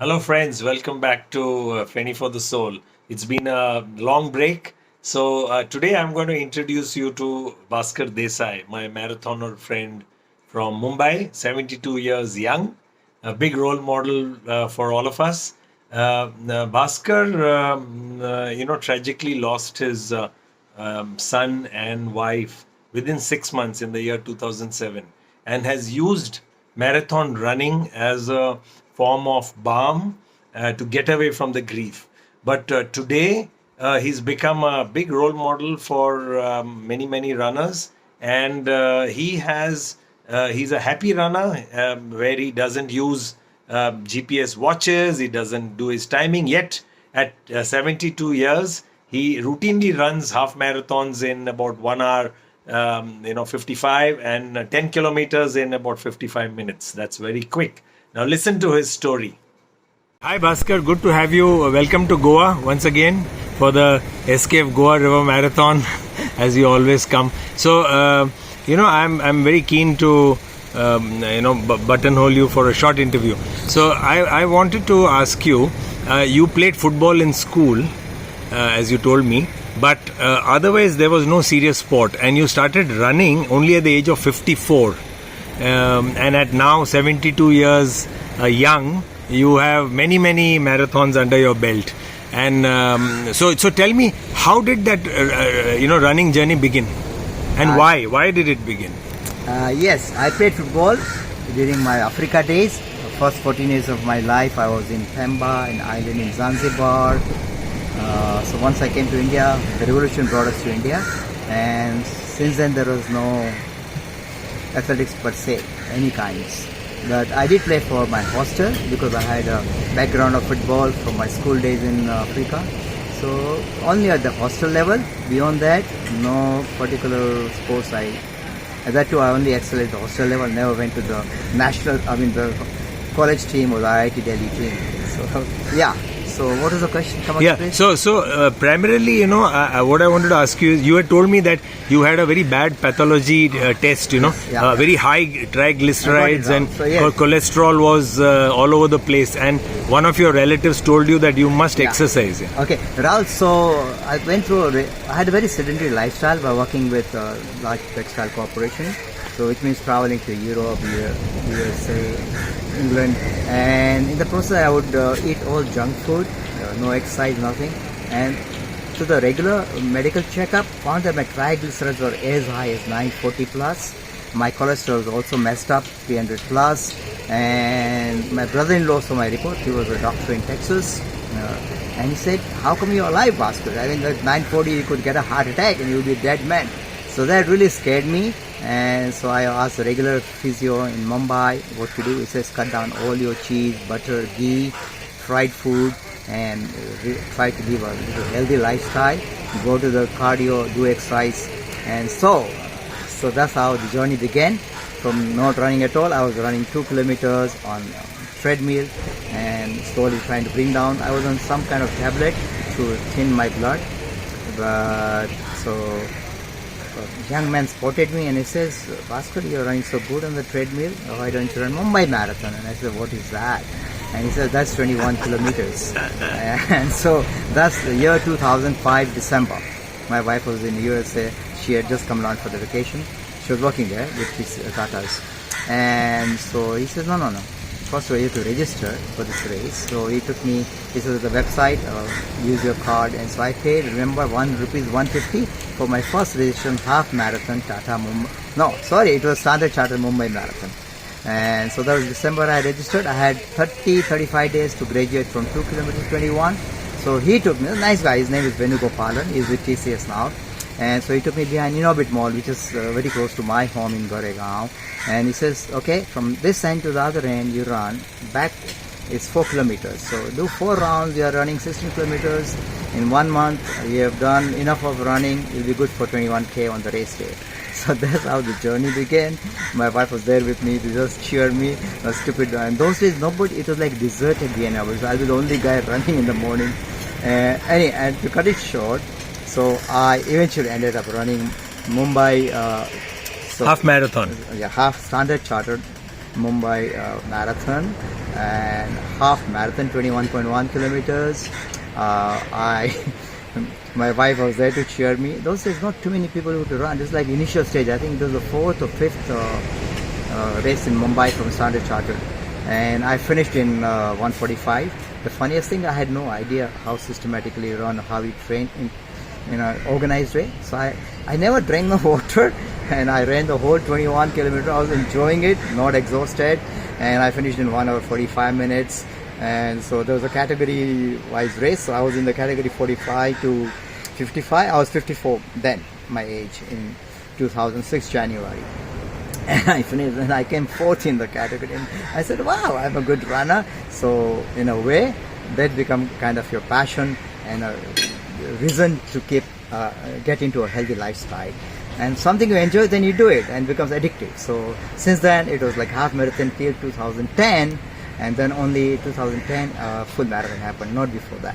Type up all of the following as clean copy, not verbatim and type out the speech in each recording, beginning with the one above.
Hello, friends. Welcome back to Fenny for the Soul. It's been a long break. So, today I'm going to introduce you to Bhasker Desai, my marathoner friend from Mumbai, 72 years young, a big role model for all of us. Bhasker, tragically lost his son and wife within 6 months in the year 2007 and has used marathon running as a form of balm to get away from the grief. But today, he's become a big role model for many runners, and he's a happy runner where he doesn't use GPS watches, he doesn't do his timing yet. At 72 years, he routinely runs half marathons in about 1 hour, 55, and 10 kilometers in about 55 minutes. That's very quick. Now listen to his story. Hi Bhaskar, good to have you. Welcome to Goa once again for the SKF Goa River Marathon, as you always come. So, I'm very keen to buttonhole you for a short interview. So I wanted to ask you. You played football in school, as you told me, but otherwise there was no serious sport, and you started running only at the age of 54. And at now 72 years young, you have many marathons under your belt. And so tell me, how did that running journey begin, and why did it begin? Yes, I played football during my Africa days. The first 14 years of my life I was in Pemba, an island in Zanzibar. So once I came to India, the revolution brought us to India, and since then there was no athletics per se, any kinds. But I did play for my hostel because I had a background of football from my school days in Africa. So only at the hostel level. Beyond that, no particular sports. At that too, I only excelled at the hostel level. Never went to the the college team or the IIT Delhi team. So yeah. So what is the question? Come on, please. So primarily, what I wanted to ask you is, you had told me that you had a very bad pathology test, very high triglycerides, and cholesterol was all over the place, and one of your relatives told you that you must exercise. Yeah. Okay, Rahul, so I had a very sedentary lifestyle by working with a large textile corporation. So which means traveling to Europe, USA, England, and in the process I would eat all junk food, no exercise, nothing. And to the regular medical checkup, found that my triglycerides were as high as 940 plus. My cholesterol was also messed up, 300 plus. And my brother-in-law saw my report. He was a doctor in Texas. And he said, how come you're alive, Bhasker? I mean, at 940 you could get a heart attack and you'll be a dead man. So that really scared me. And so I asked the regular physio in Mumbai what to do. He says, cut down all your cheese, butter, ghee, fried food, and try to live a little healthy lifestyle. Go to the cardio, do exercise. And so that's how the journey began. From not running at all, I was running 2 kilometers on treadmill and slowly trying to bring down. I was on some kind of tablet to thin my blood. But so a young man spotted me and he says, Bhasker, you're running so good on the treadmill, why don't you run Mumbai Marathon? And I said, what is that? And he said, that's 21 kilometers. And so that's the year 2005 December. My wife was in the USA. She had just come down for the vacation. She was working there with his Tatas. And so he says, no. First we have to register for this race. So he took me, he said, the website, use your card. And so I paid, remember, ₹150 for my first registration half marathon Tata Mumbai. No, sorry, it was Standard Chartered Mumbai Marathon. And so that was December I registered. I had 35 days to graduate from 2 kilometers 21. So he took me, a nice guy, his name is Venugopalan, he's with TCS now. And so he took me behind Innorbit Mall, which is very close to my home in Goregaon. And he says, okay, from this end to the other end, you run. Back, it's 4 kilometers. So do 4 rounds, you are running 16 kilometers. In 1 month, you have done enough of running. You'll be good for 21K on the race day. So that's how the journey began. My wife was there with me. They just cheered me. Stupid. And those days, it was like deserted Vienna. I was the only guy running in the morning. And to cut it short, so I eventually ended up running Mumbai half marathon. Yeah, half Standard Chartered Mumbai marathon and half marathon, 21.1 kilometers. I my wife was there to cheer me. Those days, not too many people would run. This is like initial stage. I think it was the fourth or fifth race in Mumbai from Standard Chartered, and I finished in 1:45. The funniest thing, I had no idea how systematically run, how we train in an organized way. So I never drank the water, and I ran the whole 21 kilometers. I was enjoying it, not exhausted, and I finished in 1 hour 45 minutes. And so there was a category wise race. So I was in the category 45 to 55. I was 54 then, my age, in 2006 January. And I finished, and I came fourth in the category. And I said, wow, I'm a good runner. So in a way, that become kind of your passion and a reason to get into a healthy lifestyle. And something you enjoy, then you do it, and becomes addictive. So since then, it was like half marathon till 2010. And then only 2010 full marathon happened, not before that.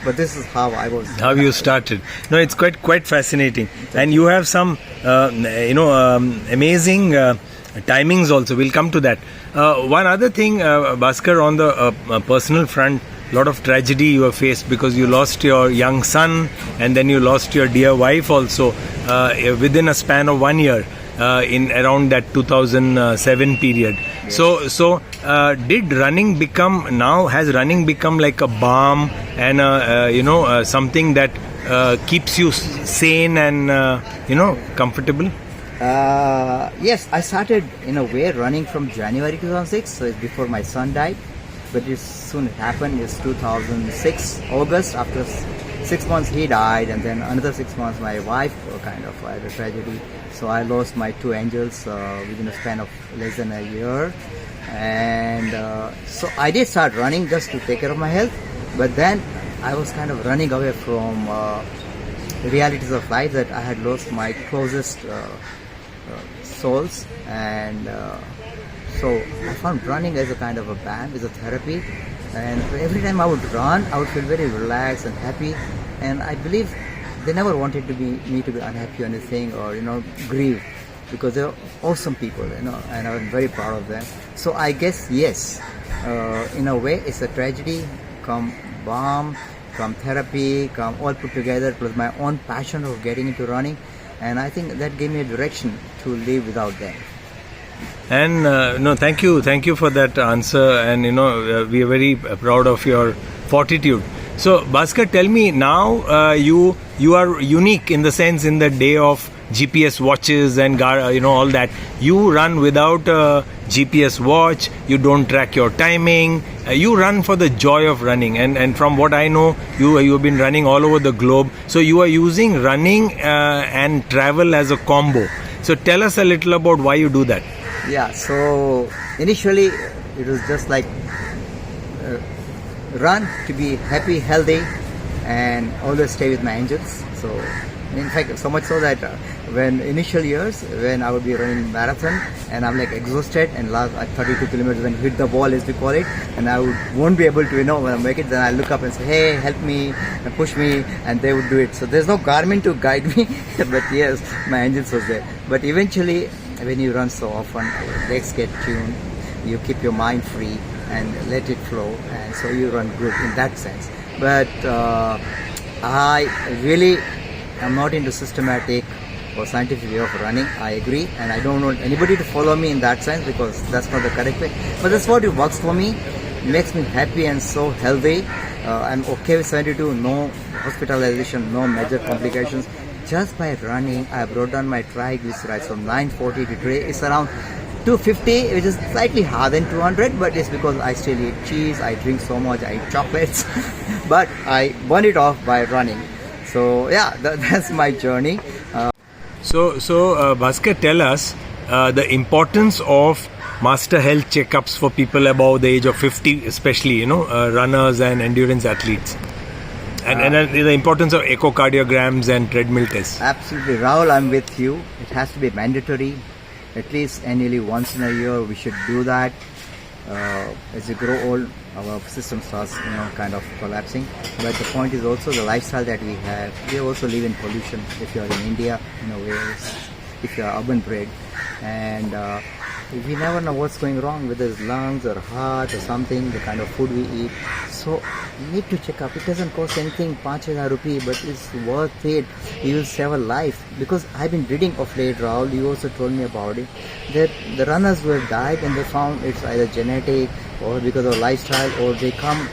But this is how I was. How you started? No, it's quite fascinating, and you have some amazing timings also. We'll come to that. One other thing, Bhasker, on the personal front, a lot of tragedy you have faced because you lost your young son, and then you lost your dear wife also within a span of 1 year. In around that 2007 period. Yes. So did running become, now has running become like a balm and something that keeps you sane and comfortable? Yes, I started in a way running from January 2006, so it's before my son died. But it soon happened. It's 2006 August. After 6 months he died, and then another 6 months my wife kind of had a tragedy. So I lost my two angels within a span of less than a year. And so I did start running just to take care of my health. But then I was kind of running away from the realities of life, that I had lost my closest souls. And so I found running as a kind of a balm, as a therapy. And every time I would run, I would feel very relaxed and happy. And I believe they never wanted me to be unhappy or anything, or grieve, because they're awesome people, and I'm very proud of them. So I guess yes, in a way, it's a tragedy come balm, come therapy, come all put together, plus my own passion of getting into running, and I think that gave me a direction to live without them. And no, thank you for that answer, and we are very proud of your fortitude. So Bhasker, tell me now, you are unique in the sense, in the day of GPS watches and all that. You run without a GPS watch. You don't track your timing. You run for the joy of running. And from what I know, you have been running all over the globe. So you are using running and travel as a combo. So tell us a little about why you do that. Yeah. So initially, it was just like run to be happy, healthy, and always stay with my angels. So in fact, so much so that when initial years, when I would be running marathon and I'm like exhausted, and last at 32 kilometers when hit the wall, as we call it, and I won't be able to when I make it, then I look up and say, hey, help me and push me, and they would do it. So there's no Garmin to guide me, but yes, my angels was there. But eventually, when you run so often, your legs get tuned, you keep your mind free and let it flow, and so you run good in that sense. But I really am not into systematic or scientific way of running. I agree, and I don't want anybody to follow me in that sense, because that's not the correct way. But that's what it works for me. It makes me happy and so healthy. I'm okay with 72, no hospitalization, no major complications. Just by running, I brought down my triglycerides from 940 to today. It's around 250, which is slightly higher than 200, but it's because I still eat cheese, I drink so much, I eat chocolates, but I burn it off by running. So yeah, that's my journey. So Bhasker, tell us the importance of master health checkups for people above the age of 50, especially runners and endurance athletes. And the importance of echocardiograms and treadmill tests. Absolutely, Rahul, I'm with you. It has to be mandatory. At least annually, once in a year, we should do that. As you grow old, our system starts, kind of collapsing. But the point is also the lifestyle that we have. We also live in pollution. If you are in India, if you are urban bred, and we never know what's going wrong with his lungs or heart or something, the kind of food we eat. So you need to check up. It doesn't cost anything, 5,000 rupee, but it's worth it. You will save a life. Because I've been reading of late, Rahul, you also told me about it, that the runners who have died and they found it's either genetic or because of lifestyle, or they come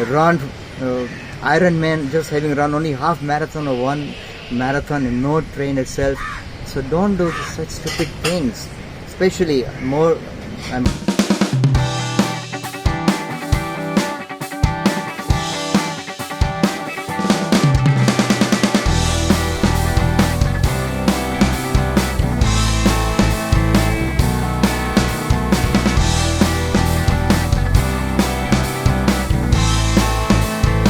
run Iron Man just having run only half marathon or one marathon and no train itself. So don't do such stupid things. Especially more,